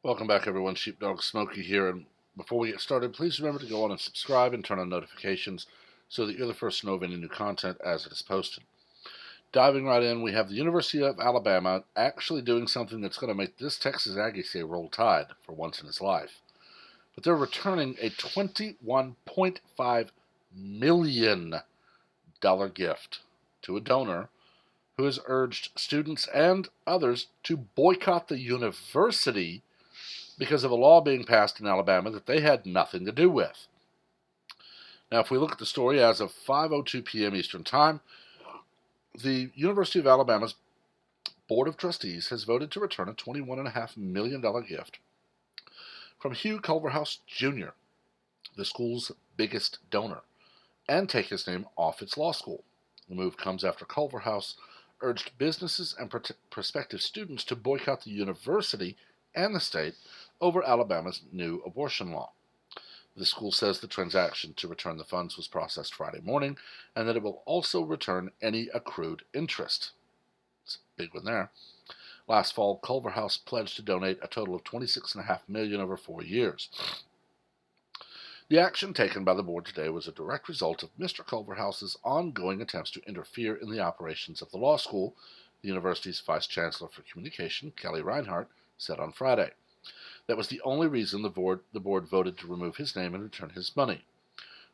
Welcome back, everyone. Sheepdog Smokey here. And before we get started, please remember to go on and subscribe and turn on notifications so that you're the first to know of any new content as it is posted. Diving right in, we have the University of Alabama actually doing something that's going to make this Texas Aggie say roll tide for once in his life. But they're returning a $21.5 million gift to a donor who has urged students and others to boycott the university because of a law being passed in Alabama that they had nothing to do with. Now, if we look at the story as of 5:02 p.m. Eastern Time, the University of Alabama's Board of Trustees has voted to return a $21.5 million gift from Hugh Culverhouse Jr., the school's biggest donor, and take his name off its law school. The move comes after Culverhouse urged businesses and prospective students to boycott the university and the state over Alabama's new abortion law. The school says the transaction to return the funds was processed Friday morning and that it will also return any accrued interest. It's a big one there. Last fall, Culverhouse pledged to donate a total of $26.5 million over 4 years. The action taken by the board today was a direct result of Mr. Culverhouse's ongoing attempts to interfere in the operations of the law school, the university's vice chancellor for communication, Kelly Reinhardt, said on Friday. That was the only reason the board voted to remove his name and return his money.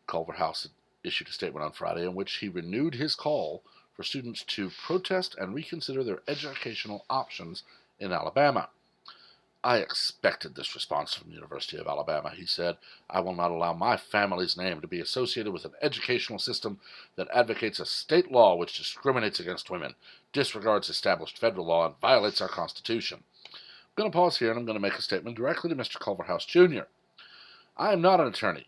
Culverhouse issued a statement on Friday in which he renewed his call for students to protest and reconsider their educational options in Alabama. I expected this response from the University of Alabama, he said. I will not allow my family's name to be associated with an educational system that advocates a state law which discriminates against women, disregards established federal law, and violates our Constitution. I'm going to pause here and I'm going to make a statement directly to Mr. Culverhouse Jr. I am not an attorney.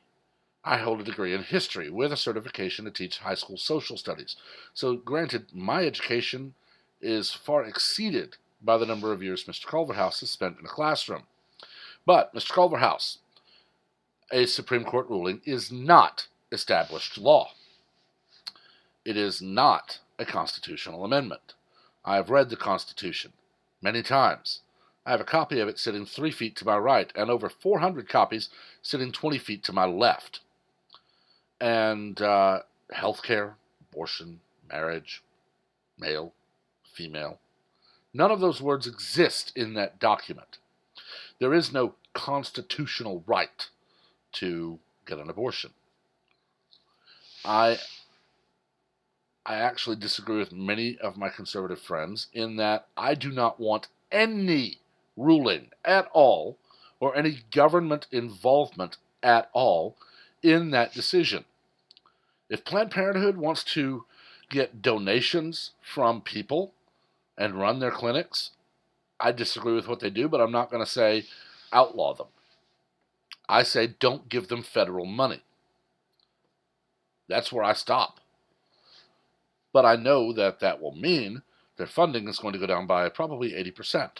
I hold a degree in history with a certification to teach high school social studies. So granted, my education is far exceeded by the number of years Mr. Culverhouse has spent in a classroom. But, Mr. Culverhouse, a Supreme Court ruling is not established law. It is not a constitutional amendment. I have read the Constitution many times. I have a copy of it sitting 3 feet to my right and over 400 copies sitting 20 feet to my left. And health care, abortion, marriage, male, female, none of those words exist in that document. There is no constitutional right to get an abortion. I actually disagree with many of my conservative friends in that I do not want any ruling at all or any government involvement at all in that decision. If Planned Parenthood wants to get donations from people and run their clinics, I disagree with what they do, but I'm not going to say outlaw them. I say don't give them federal money. That's where I stop. But I know that that will mean their funding is going to go down by probably 80%.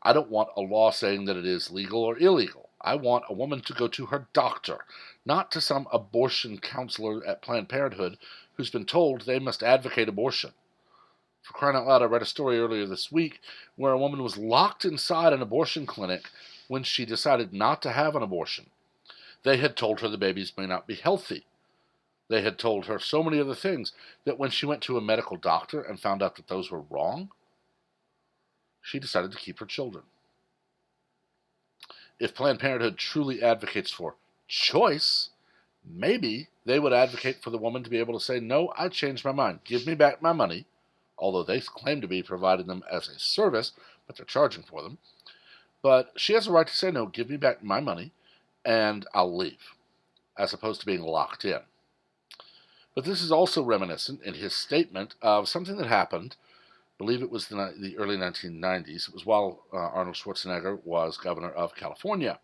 I don't want a law saying that it is legal or illegal. I want a woman to go to her doctor, not to some abortion counselor at Planned Parenthood who's been told they must advocate abortion. For crying out loud, I read a story earlier this week where a woman was locked inside an abortion clinic when she decided not to have an abortion. They had told her the babies may not be healthy. They had told her so many other things that when she went to a medical doctor and found out that those were wrong, she decided to keep her children. If Planned Parenthood truly advocates for choice, maybe they would advocate for the woman to be able to say, no, I changed my mind. Give me back my money, although they claim to be providing them as a service, but they're charging for them. But she has a right to say, no, give me back my money, and I'll leave, as opposed to being locked in. But this is also reminiscent in his statement of something that happened, I believe it was the early 1990s. It was while Arnold Schwarzenegger was governor of California.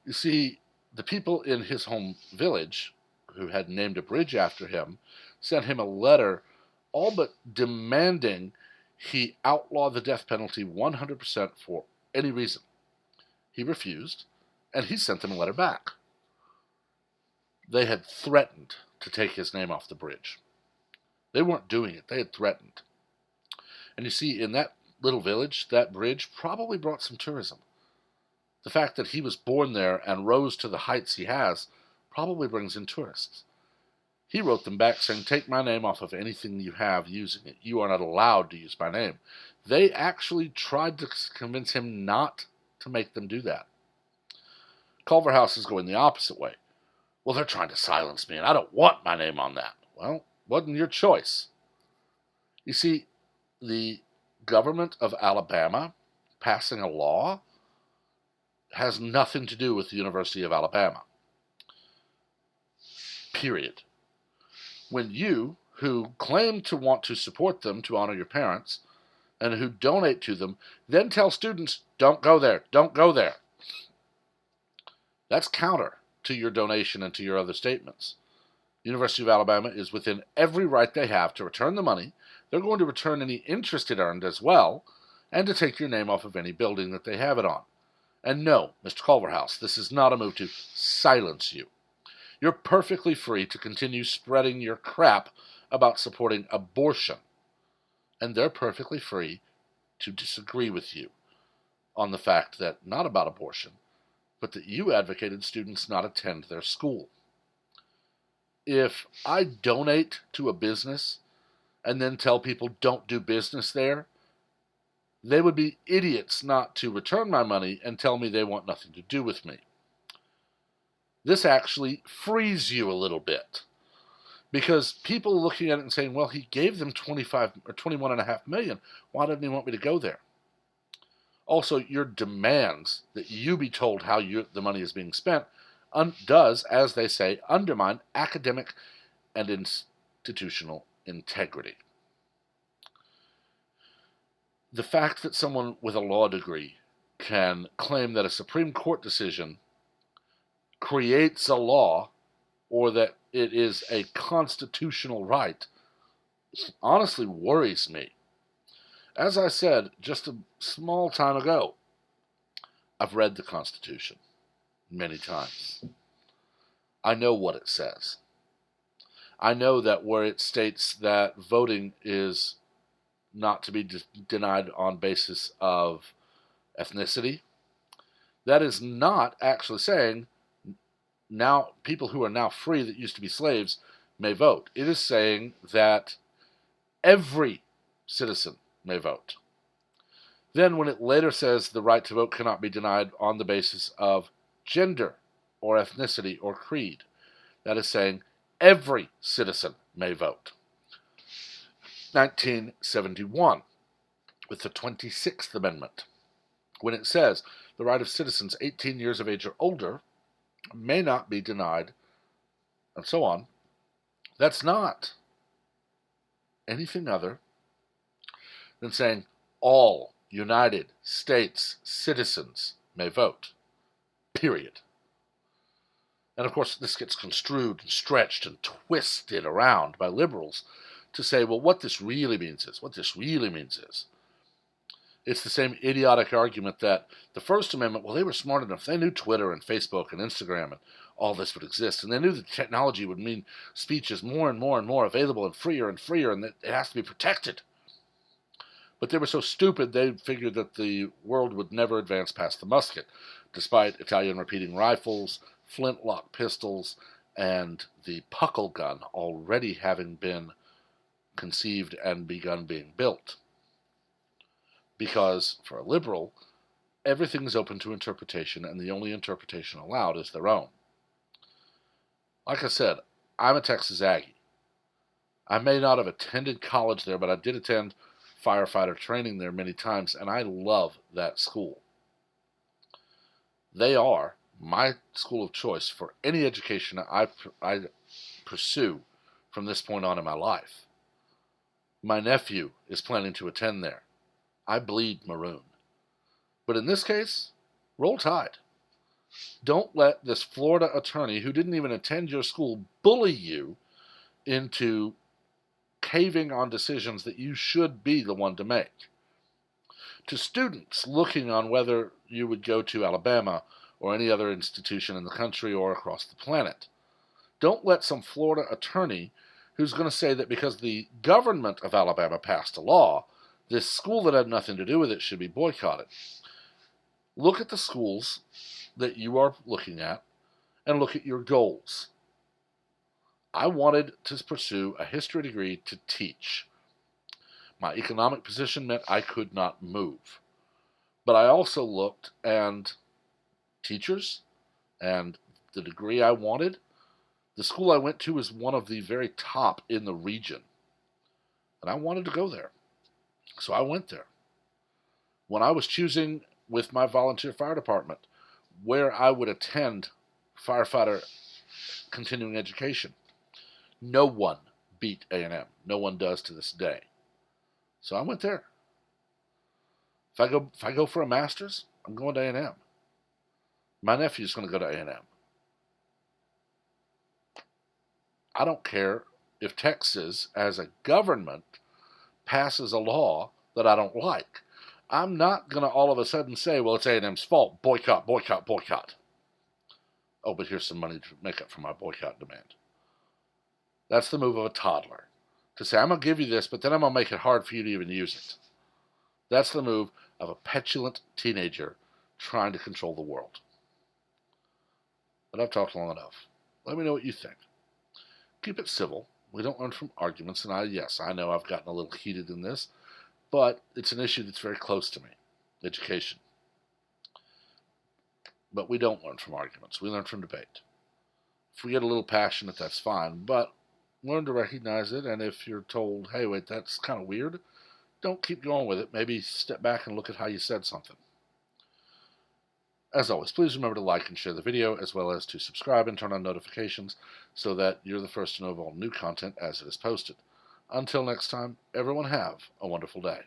You see, the people in his home village, who had named a bridge after him, sent him a letter all but demanding he outlaw the death penalty 100% for any reason. He refused, and he sent them a letter back. They had threatened to take his name off the bridge. They weren't doing it. They had threatened. And you see, in that little village, that bridge probably brought some tourism. The fact that he was born there and rose to the heights he has probably brings in tourists. He wrote them back saying, take my name off of anything you have using it. You are not allowed to use my name. They actually tried to convince him not to make them do that. Culver House is going the opposite way. Well, they're trying to silence me, and I don't want my name on that. Well, wasn't your choice. You see, the government of Alabama passing a law has nothing to do with the University of Alabama. Period. When you, who claim to want to support them to honor your parents, and who donate to them, then tell students, don't go there, don't go there. That's counter to your donation and to your other statements. The University of Alabama is within every right they have to return the money. They're going to return any interest it earned as well, and to take your name off of any building that they have it on. And no, Mr. Culverhouse, this is not a move to silence you. You're perfectly free to continue spreading your crap about supporting abortion. And they're perfectly free to disagree with you on the fact that, not about abortion, but that you advocated students not attend their school. If I donate to a business and then tell people don't do business there, they would be idiots not to return my money and tell me they want nothing to do with me. This actually frees you a little bit, because people looking at it and saying, well, he gave them 25 or 21.5 million. Why didn't he want me to go there? Also, your demands that you be told how the money is being spent does, as they say, undermine academic and institutional integrity. The fact that someone with a law degree can claim that a Supreme Court decision creates a law or that it is a constitutional right honestly worries me. As I said just a small time ago, I've read the Constitution many times. I know what it says. I know that where it states that voting is not to be denied on basis of ethnicity, that is not actually saying now people who are now free that used to be slaves may vote. It is saying that every citizen may vote. Then when it later says the right to vote cannot be denied on the basis of gender or ethnicity or creed, that is saying every citizen may vote. 1971, with the 26th Amendment, when it says the right of citizens 18 years of age or older may not be denied, and so on, that's not anything other than saying all United States citizens may vote. Period. And of course, this gets construed and stretched and twisted around by liberals to say, well, what this really means is, it's the same idiotic argument that the First Amendment, well, they were smart enough. They knew Twitter and Facebook and Instagram and all this would exist. And they knew that technology would mean speech is more and more and more available and freer, and that it has to be protected. But they were so stupid, they figured that the world would never advance past the musket, despite Italian repeating rifles, flintlock pistols, and the puckle gun already having been conceived and begun being built. Because, for a liberal, everything is open to interpretation, and the only interpretation allowed is their own. Like I said, I'm a Texas Aggie. I may not have attended college there, but I did attend firefighter training there many times, and I love that school. They are my school of choice for any education I pursue from this point on in my life. My nephew is planning to attend there. I bleed maroon. But in this case, roll tide. Don't let this Florida attorney who didn't even attend your school bully you into caving on decisions that you should be the one to make. To students looking on whether you would go to Alabama or any other institution in the country or across the planet, don't let some Florida attorney who's going to say that because the government of Alabama passed a law, this school that had nothing to do with it should be boycotted. Look at the schools that you are looking at and look at your goals. I wanted to pursue a history degree to teach. My economic position meant I could not move. But I also looked, and teachers and the degree I wanted, the school I went to was one of the very top in the region. And I wanted to go there. So I went there. When I was choosing with my volunteer fire department where I would attend firefighter continuing education, no one beat A&M. No one does to this day. So I went there. If I go for a master's, I'm going to A&M. My nephew's going to go to A&M. I don't care if Texas, as a government, passes a law that I don't like. I'm not going to all of a sudden say, well, it's A&M's fault. Boycott, boycott, boycott. Oh, but here's some money to make up for my boycott demand. That's the move of a toddler. To say, I'm going to give you this, but then I'm going to make it hard for you to even use it. That's the move of a petulant teenager trying to control the world. But I've talked long enough. Let me know what you think. Keep it civil. We don't learn from arguments, and I know I've gotten a little heated in this, but it's an issue that's very close to me, education. But we don't learn from arguments. We learn from debate. If we get a little passionate, that's fine, but learn to recognize it, and if you're told, hey, wait, that's kind of weird, don't keep going with it. Maybe step back and look at how you said something. As always, please remember to like and share the video, as well as to subscribe and turn on notifications so that you're the first to know of all new content as it is posted. Until next time, everyone have a wonderful day.